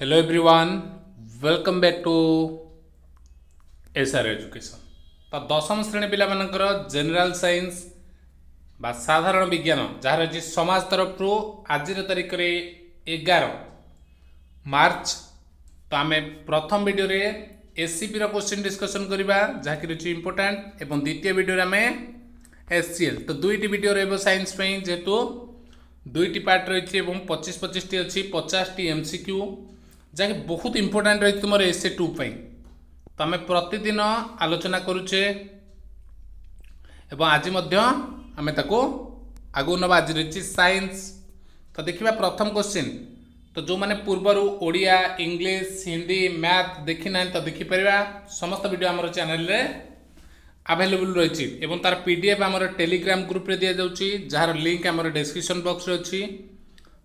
Hello everyone, welcome back to SR Education। तो दशम श्रेणी पिला मानकर जनरल साइंस बा साधारण विज्ञान जहाँ रही समाज तरफ आज तारीख रे 11 मार्च। तो आम प्रथम वीडियो रे एससीपी रो क्वेश्चन डिस्कशन करबा जहाँ कि रही इंपोर्टेंट एवं द्वितीय वीडियो आम एससीएल। तो दुईटी वीडियो रे साइंस पे जेहेतु दुईटी पार्ट रही 25-25 टी अच्छी 50 टी एमसीक्यू जहाँकि बहुत इंपोर्टेंट रही तुम एसए 2 तो आम प्रतिदिन आलोचना करुचे एवं आज आम ताको आगु नवा आज रही साइंस। तो देखिए प्रथम क्वेश्चन। तो जो मैंने पूर्वर ओडिया इंग्लिश हिंदी मैथ देखी ना तो देखिपर समस्त वीडियो आम चैनल रे अवेलेबल रही एवं तार पीडीएफ आम टेलीग्राम ग्रुप रे दिया जाउची जार लिंक आम डिस्क्रिप्शन बॉक्स रे अच्छी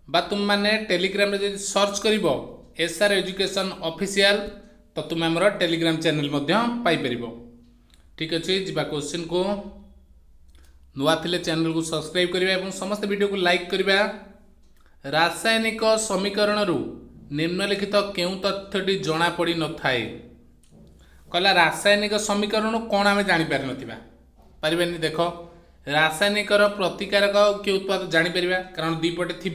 बा तुम मैंने टेलीग्राम रे सर्च करिवो एसआर एजुकेशन ऑफिशियल तो तुम आम टेलीग्राम चैनल पाइपर। ठीक अच्छे जा क्वेश्चन को नुआ थिले चैनल को सब्सक्राइब करिबा एवं समस्त वीडियो को लाइक करिबा। रासायनिक समीकरण रु निम्नलिखित केउ तथ्यटी जना पड़ी न थाए। कहला रासायनिक समीकरण कौन आम जापर नारे देख रासायनिक प्रतिकारक के उत्पाद जापर कारण दीपटे थी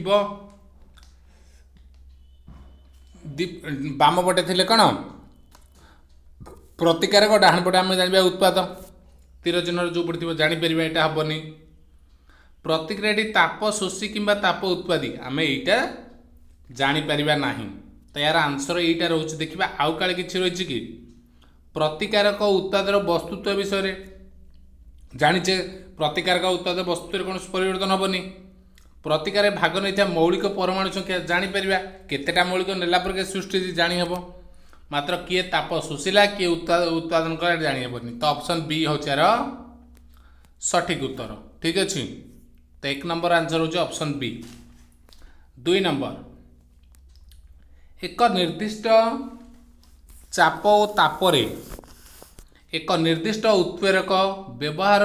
बाम पटे थे कौन प्रतिकारक डाण पटे आम जाना उत्पाद तीर चिन्ह जो पड़े जापर यहाँ हेनी प्रतिक्रिया ताप शोषी कि ताप उत्पादी आम यहीटा जापर ना। तो यार आंसर यहीटा रोचे देखा आउ काले कि रही कि प्रतिकारक उत्पादर वस्तुत्व विषय जाचे प्रतिकारक उत्पाद वस्तुत्व कौन परिवर्तन हेनी प्रतिकार भाग नहीं मौलिक परमाणु संख्या जापर केतेटा मौलिक नेला पर सृष्टि जानीहब मात्र किए ताप शोषिला किए उत्पादन कला जानीहबनी। तो ऑप्शन बी हूँ यार सठिक उत्तर। ठीक अच्छे तो 1 नंबर आंसर हूँ ऑप्शन बी। 2 नंबर एक निर्दिष्ट चाप और तापरे एक निर्दिष्ट उत्प्रेरक व्यवहार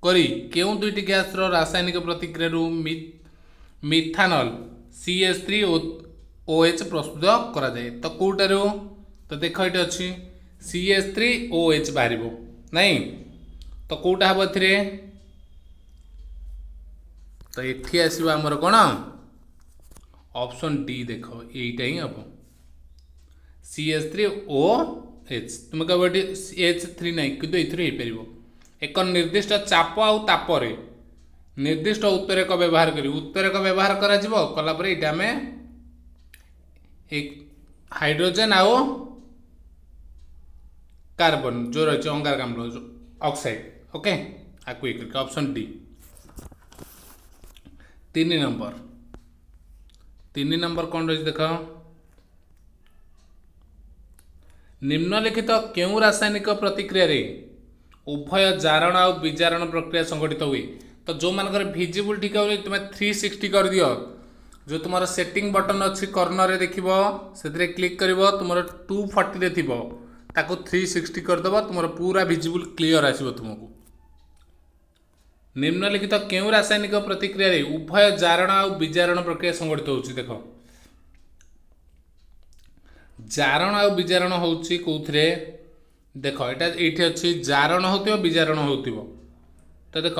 करी केउ दुईटी गैस रासायनिक प्रतिक्रिया मिथानल CH3OH प्रस्तुत करा जाए। तो कौटारू तो देख ये अच्छी CH3OH बाहर नहीं तो कौटा हम ए तो ये आसो आमर कौन ऑप्शन डी देख यहीटा ही हम CH3OH तुम कह CH3 नहीं कि हो एक निर्दिष्ट चाप आउ तापरे निर्दिष्ट उत्प्रेरक व्यवहार करी उत्प्रेरक व्यवहार कला ये एक हाइड्रोजेन आउ कार्बन जो रही अंगारकाम्ल ऑक्साइड ओके आपको एक ऑप्शन डी। 3 नंबर कौन रही देख निम्नलिखित केउ रासायनिक प्रतिक्रिया रे उभय जारण आ विजारण प्रक्रिया संघटित हुए। तो जो मानकर भिजिबल ठीक है तुम 360 कर दियो जो तुम सेटिंग बटन अच्छी कर्नर रे देखिबो से क्लिक करिवो तुम 240 रे थिबो ताको 360 करदेव तुम पूरा भिजिबल क्लियर आसीबो तुमको। निम्नलिखित केउ रासायनिक प्रतिक्रिया रे उभय जारण आ विजारण प्रक्रिया संघटित होउची देख जारण आ विजारण होउची कोथरे देख यहाँ ये अच्छी जारण हो विजारण हो तो देख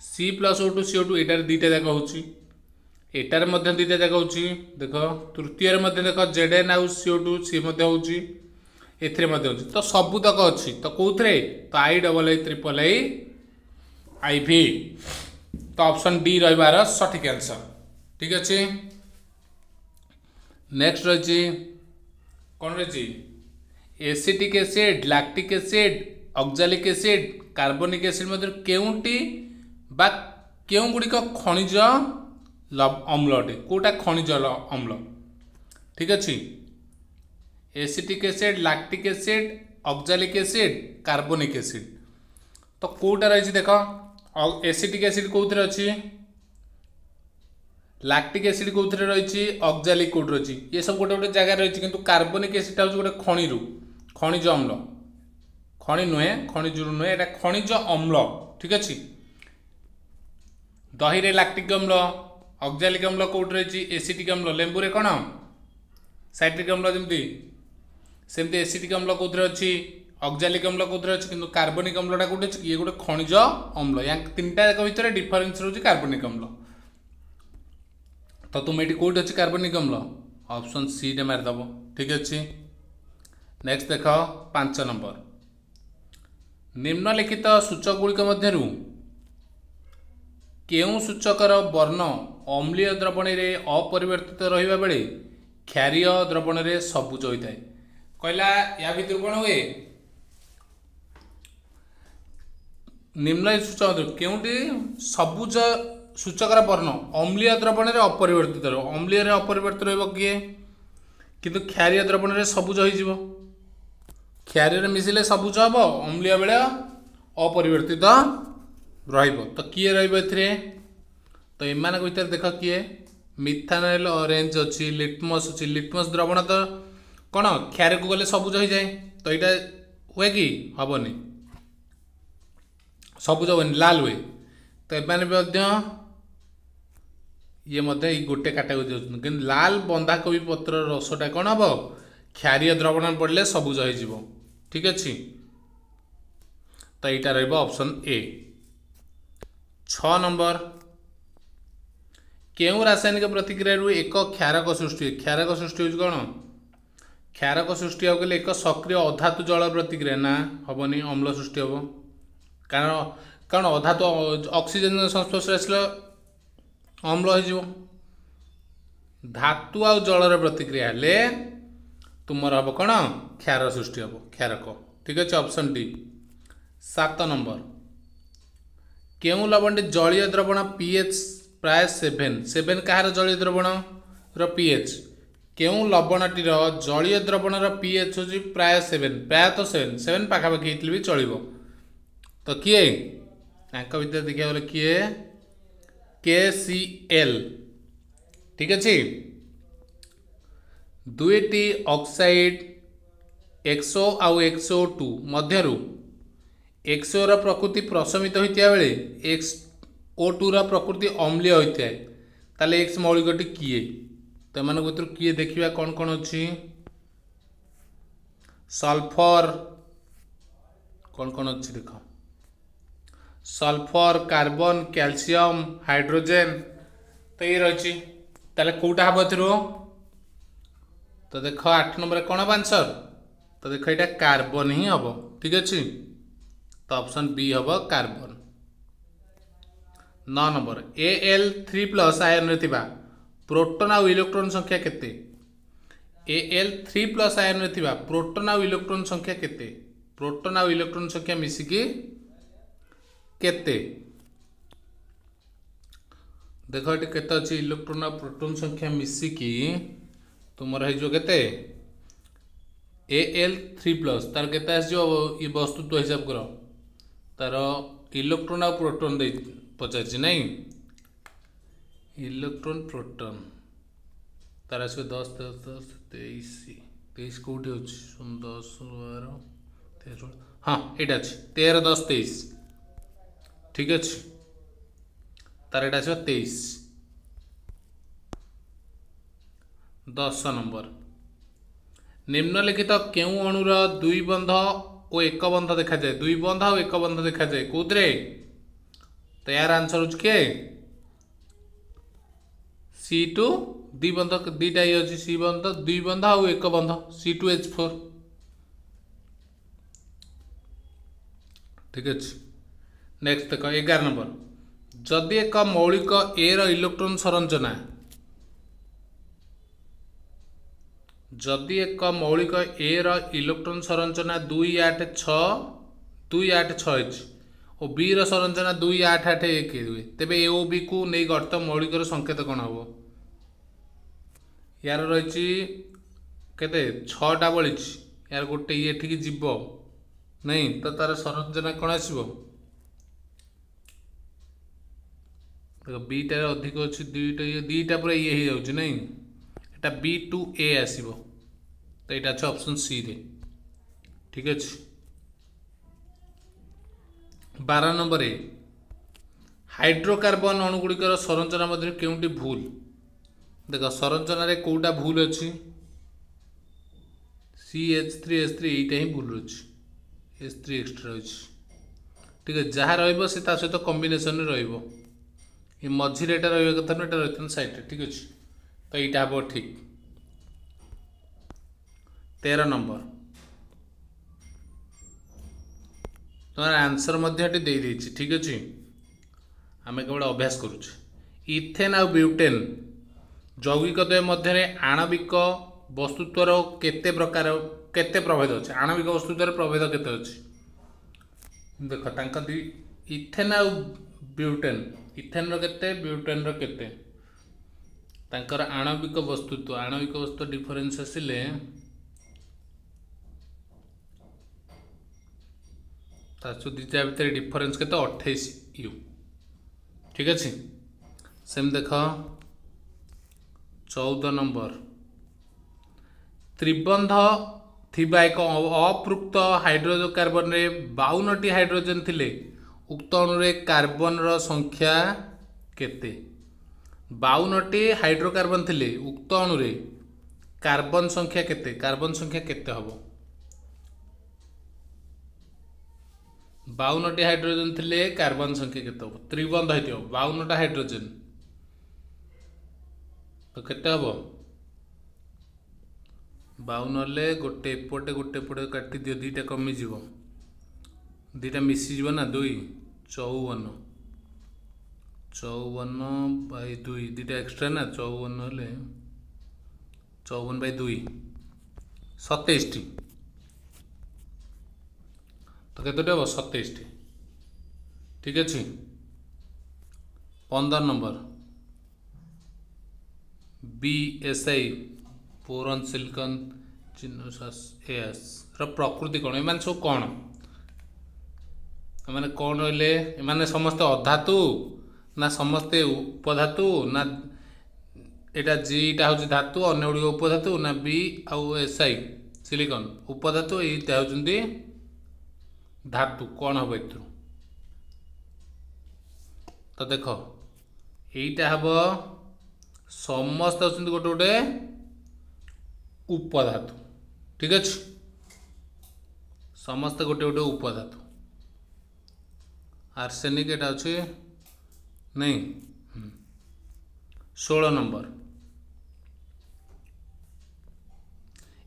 C+O2 CO2 यहाँ दुईटा जाक होटार दुईटा जाक हो देख तृतीय देख Zn आउ CO2 सी हो तो सबूतक अच्छी तो कौन तो IIII IV तो ऑप्शन डी रही सठिक आंसर। ठीक अच्छे नेक्स्ट रही कौन रही acetic acid lactic acid oxalic acid कार्बनिक एसिड मध्य केउटी बा केउ गुड़िक खनिज अम्ल अटे कोटा खनिज अम्ल। ठीक अच्छे acetic acid lactic acid oxalic acid कार्बनिक एसिड तो कोटा रही देख एसिटिक एसिड कौन अच्छी लैक्टिक एसिड कौन रही ऑक्जालिक कौट रही ये सब गोटे गोटे जगह रही कि कार्बनिक एसिड हूँ गोटे खनिरु खनिज अम्ल खनि नुहे खनिज नुहे यहाँ खनिज अम्ल। ठीक अच्छे दही रे लैक्टिक अम्ल ऑक्जालिक अम्ल कौट रही एसिटिक अम्ल लेंबू रे कौन साइट्रिक अम्ल जमती सेमती एसिटिक अम्ल कौन अच्छी ऑक्जालिक अम्ल कौन अच्छी किंतु कार्बनिक अम्लटा कौट अच्छी ये गोटे खनिज अम्ल या तीनटा जाक भितर डिफरेन्स रोचे कार्बनिक अम्ल तो तुम ये कौट अच्छी कार्बनिक अम्ल ऑप्शन सी टे मारिदेव ठीक अच्छे। नेक्स्ट देख 5 नंबर निम्नलिखित सूचक गुड़िक मध्यरु केउं सूचकर वर्ण अम्लीय द्रवण में अपरिवर्तित रहिबा बेले क्षारीय द्रवण में सबुज होता है कहला या भितर कौन हुए निम्न सूचक केउंटी सबुज सूचकर वर्ण अम्लीय द्रवण में अपरिवर्तित अम्लीय अपरिवर्तित रहिबो किए किंतु क्षारीय द्रवण में सबुज हो क्षारीय मिसिले सबुज हम अम्लीय बेले अपरिवर्तित रहिबो तो किए रहिबो एथिरे तो एमान भीतर देख किए मिथानल ऑरेंज अच्छी लिटमस द्रवण तो कौन क्षार को गले सबुज हो जाए तो यहाँ हुए कि हेनी सबुज हेनी लाल हुए तो एमाने ये गोटे काटेगोरी कि लाल बंधाकोबी पत्र रसटा कौन हम क्षारीय द्रवण पड़े सबुज हो ठीक अच्छे तो यहाँ रप्शन ए। 6 नंबर केउं रासायनिक प्रतिक्रिया एक क्षारक सृष्टि हो कौन क्षारक सृष्टि हो गले एक सक्रिय अधातु जल प्रतिक्रिया ना हेनी अम्ल सृष्टि हम कारण अधातु ऑक्सीजन संस्पर्श आसले अम्ल हो धातु आ जलर प्रतिक्रिया हेले तुमर हम कौन क्षार सृष्टि हम क्षारक ठीक अच्छे ऑप्शन डी। 7 नंबर केउं लवणटी जलीय द्रवण पीएच प्राय 7 कहार जलीय द्रवण पीएच केउं लवणटीर जलीय द्रवण पीएच हो प्राय 7 प्रायतः 7 पाखापाखि भी चलो तो किए भितर देखा गले किए KCl ठीक अच्छे दुईटी ऑक्साइड एक्सो आउ XO2 मध्यरु एक्सो प्रकृति प्रशमित होता बेले XO2 प्रकृति अम्लीय होता है ताले एक्स मौलिकटी किए तो एम भर किए देखा कौन कौन अच्छी सल्फर कौन कौन अच्छी देख सल्फर कार्बन कैल्शियम हाइड्रोजेन तो ये रही कौटा हम तो देख 8 नंबर कौन हम आंसर तो देख यहाँ कार्बन ही हम ठीक अच्छे तो ऑप्शन बी हम कार्बन। 9 नंबर Al3+ आयन रे प्रोटोन और इलेक्ट्रॉन संख्या केते Al3+ आयन रे प्रोटोन और इलेक्ट्रॉन संख्या केते प्रोटोन और इलेक्ट्रॉन संख्या मिसिकी केते देख ये केते अच्छी इलेक्ट्रॉन और प्रोटोन संख्या मिसिकी तुमर हो केते Al3+ तार केते आसो ये वस्तुत्व हिसाब कर तार इलेक्ट्रॉन और प्रोटोन दे पचार नहीं इलेक्ट्रॉन प्रोटोन तार आसो 10 10 10 23 23 कौटी हो 10 12 13 हाँ यहाँ अच्छे 13 10 23 ठीक अच्छे तार यहाँ आसो 23। 10 नंबर निम्नलिखित केउं अणुर दुई बंध और एक बंध देखा जाए दुई बंध और एक बंध देखा जाए कौदे तो यार आंसर हो C2 दी बंध दीटा ये अच्छी सी बंध दुई बंध और एक बंध C2H4 ठीक अच्छे। नेक्स्ट देख 11 नंबर जदि एक मौलिक ए रो इलेक्ट्रॉन संरचना जदि एक मौलिक ए रो इलेक्ट्रॉन संरचना 286 286 और बी रो संरचना 288 हुए तेबे ए ओ बी को नहीं गठित मौलिक संकेत कौन हम यार रही केते 6टा बड़ी यार गोटे ये ठीक जीव नहीं तो तार संरचना कौन आसो देख बीटार अधिक अच्छी दुईटा पूरा ये हो जाऊँ नहीं यहाँ B2A आसो तो यहाँ अच्छे ऑप्शन सी रे ठीक अच्छे। 12 नंबर हाइड्रोकार्बन अणुगुड़िकर संरचना मध्य केउंटी भूल देख संरचना रे कोटा भूल अच्छी CH3H3 এইটা ହିଁ ଭୁଲ ରହୁଛି, H3 ଏକ୍ସଟ୍ରା ରହୁଛି। ठीक है, जहाँ रहिबो से ता सहित कॉम्बिनेशन रहिबो, ये मझिरे एटा रहिबा କଥା न, एटा रहितन साइड रे। ठीक अछि, तो एटा हबो ठीक। 13 नंबर तुम्हारा आंसर मध्य दे देछि। ठीक अछि, आमे केवल अभ्यास करूछु। इथेन आ ब्यूटेन जौगिक द्वय मध्य आणविक वस्तुत्वर केते प्रकार केते प्रभेद अछि? आणविक वस्तुत्वर प्रभेद केते अछि? देख तांका दी इथेन आ ब्यूटेन, इथेन रो केते, ब्यूटेन रो केते, तांकर आणविक वस्तुत्व डिफरेंस आसिले तासु दिजा भितर डिफरेंस केते 28 यू। ठीक अछि, सेम देख 14 नंबर त्रिबंध थिबा एक अपृक्त हाइड्रोजन कार्बन रे 52टी हाइड्रोजन थिले, उक्त अणु रे कार्बन रो संख्या केते? 52टी हाइड्रोकार्बन थिले, उक्त अणु रे कार्बन संख्या केते? कार्बन संख्या केते हबो? 52टी हाइड्रोजन थिले, कार्बन संख्या केते हबो? त्रिबंध हेतियो 52टा हाइड्रोजन, तो केते हबो? 52 गोटे एपटे काटी दियो, दीटा कमी जीव, दीटा मिसी जीव ना, 2 54 बाई 2, दीटा एक्स्ट्रा ना, 54 हेले 54 बाई 2 27 टी, तो केते हम 27 टी। ठीक अछि, 15 नंबर BSI बोरॉन सिलिकॉन चिनोसास एस प्रकृति कौन? एम सब कौन? मैंने कौन रहिले? एमाने समस्ते अधातु ना समस्ते उपधातु ना एटा जीटा हूँ धातु अन्य गुड़िक उपधातु ना बी आउ SI सिलिकॉन उपधातु, ये होती धातु कौन हम ए? तो देख यहीटा हम समस्त गोटे गोटे उपधातु। ठीक अच्छे, समस्त गोटे गोटे उपधातु। आर्सेनिक एटा अच्छे नहीं। 16 नंबर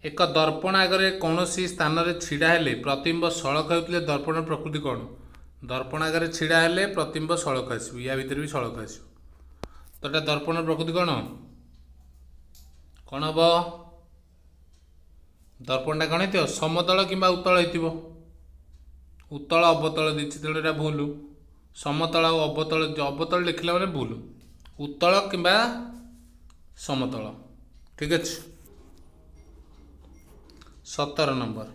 एक दर्पण आगे कौन स्थान रे छिड़ा हेले प्रतिबिंब सड़क होते दर्पण प्रकृति कौन? दर्पण आगे छिड़ा हेले प्रतिबिंब सड़क आसो, या भीतर भी सड़क आसो, तो एटा दर्पण प्रकृति कौन? कौन हम? दर्पणटा कौन हो? समतल किंबा उत्तल हो, उत्तल अवतल देती, तेणु यहाँ भूल। समतल अवतल, अवतल लिखला मैंने भूल, उत्तल किंबा समतल। ठीक अच्छे, 17 नंबर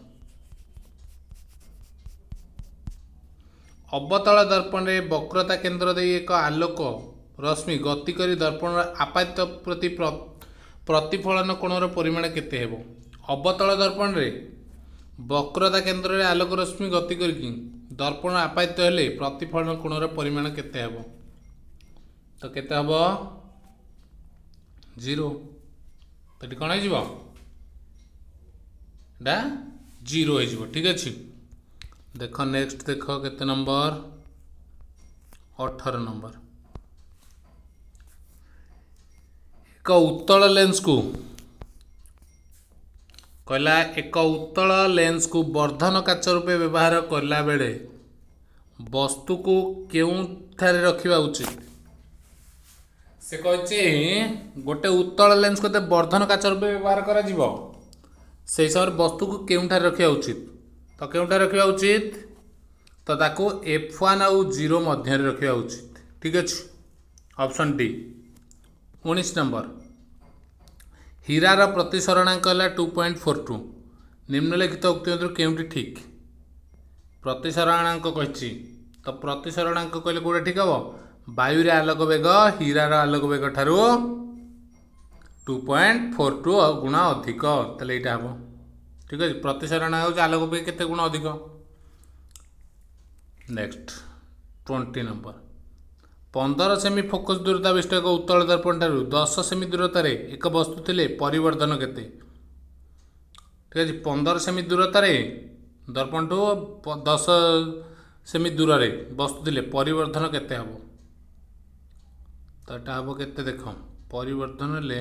अवतल दर्पण रे वक्रता केंद्र दे एक आलोक रश्मि गति करी दर्पण आपात प्रति प्रतिफलन कोणर परिमाण केते हेबो? अवतल दर्पण रे वक्रता केंद्र रे आलोक रश्मि गति करी दर्पण आपात हेले प्रतिफलन कोणर परिमाण केते हेबो? तो केते हेबो? 0। तो ये कौन हो? 0 हो। ठीक अच्छे, देख नेक्स्ट देख केते नंबर? 18 नंबर एक उत्तल लेंस को कहला, एक उत्तल लेंस को वर्धन काच रूपे व्यवहार करला बेले वस्तु को केउं थारे रखिबा उचित? से कहछि गोटे उत्तल लेंस को वर्धन काच रूपे व्यवहार करा जिवो, से समय वस्तु को केउं थारे रखिबा उचित? तो केउं थारे रखिबा उचित? तो ताको F1 आउ 0 मध्य रखिबा उचित। ठीक अच्छे, ऑप्शन डी। 19 नंबर हीरार प्रतिसरणांक है 2.42, निम्नलिखित उक्ति मध्य केउंटी ठीक? प्रतिसरणांक कही, तो प्रतिसरणांक कहले कौटा ठीक हम? वायु रे आलोक वेग हीरार आलोक वेग ठारू 2.42 गुणा अधिक, ताले एटा हम। ठीक है, प्रतिसरणांक हो आलोक वेग केते गुण अधिक? नेक्स्ट 20 नंबर 15 सेमी फोकस दूरता विशिष्ट एक उत्तल दर्पण ठारू 10 सेमी दूरतार एक वस्तु थिले परिवर्धन केते? ठीक है 15 सेमी दूरतार दर्पण ठू 10 सेमी दूर वस्तु थे परिवर्धन केते हम तो यहाँ हम के देख परिवर्धन ले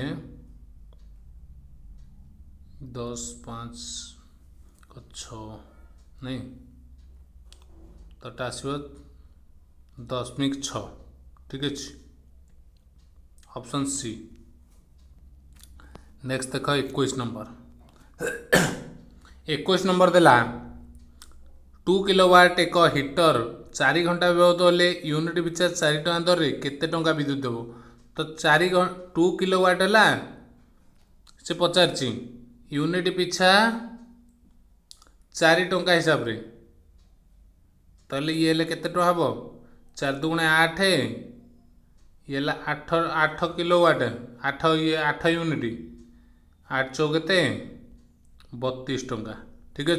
10 5 6 नहीं तो आसो 10.6 ठीक है ऑप्शन सी। नेक्स्ट देख 21 नंबर 21 नंबर देला 2 किलोवाट एक हिटर 4 घंटा व्यवहार होले यूनिट पिछा 4 टका दर रे केते टंका विद्युत देव तो 2 किलोवाट है से पचारची यूनिट पिछा 4 टंका हिसाब रे ताले ये ले केते टका हबो 4 दुगुणे 8 ये 8 किलोवाट 8 यूनिट 8 चौ केते 32 टंका ठीक है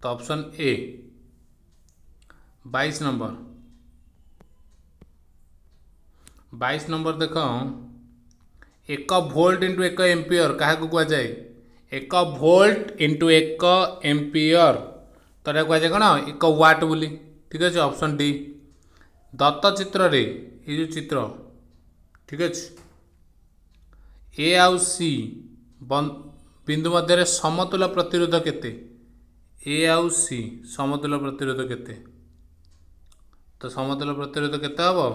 तो ऑप्शन ए। 22 नंबर 22 नंबर देख 1 वोल्ट इंटू 1 एम्पियर क्या कह जाए 1 वोल्ट इंटू 1 एम्पियर तो कह जाए कौन 1 वाट बोली ठीक है ऑप्शन डी। दत्त चित्र रे ये जो चित्र ठीक है ए आउ सी बिंदु मध्य समतुल प्रतिरोध केते ए आउ सी समतुल प्रतिरोध केते तो समतुल प्रतिरोध केते हबो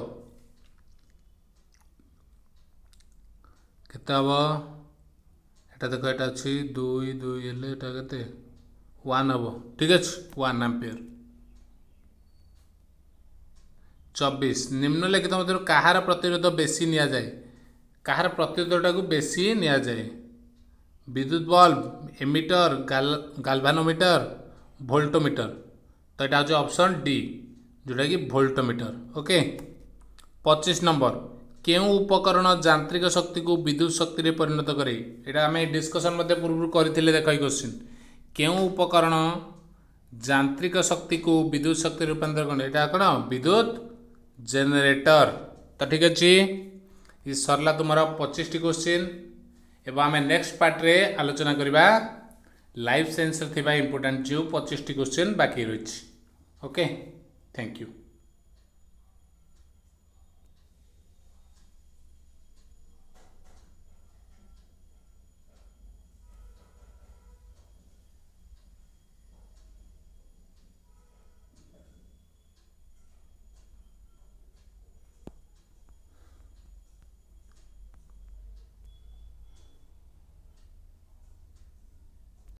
केते हबो एटा देखो एटा अछि 2 2 हेले एटा केते 1 हबो ठीक है 1 एम्पियर। 24 निम्नलिखित मध्य कहार प्रतिरोध बेसी निया जाए कहार प्रतिरोधटा को बेसी निया जाए विद्युत बल्ब एमिटर गाल्वानोमीटर वोल्टोमीटर तो यहाँ हूँ ऑप्शन डी जोटा कि वोल्टोमीटर ओके। 25 नंबर केउं उपकरण यांत्रिक शक्ति को विद्युत शक्ति रे परिणत करे यहाँ आम डिस्कसन पूर्व करते देख क्वेश्चन केउं उपकरण यांत्रिक शक्ति को विद्युत शक्ति रूपांतर करे यहाँ कौन विद्युत जेनरेटर तो ठीक अच्छे ये सरला तुम्हारा 25 टी क्वेश्चन एवं आम नेक्स्ट पार्ट रे आलोचना करबा लाइफ साइंस रे थिबा इंपोर्टेंट जो 25 टी क्वेश्चन बाकी रही ओके थैंक यू।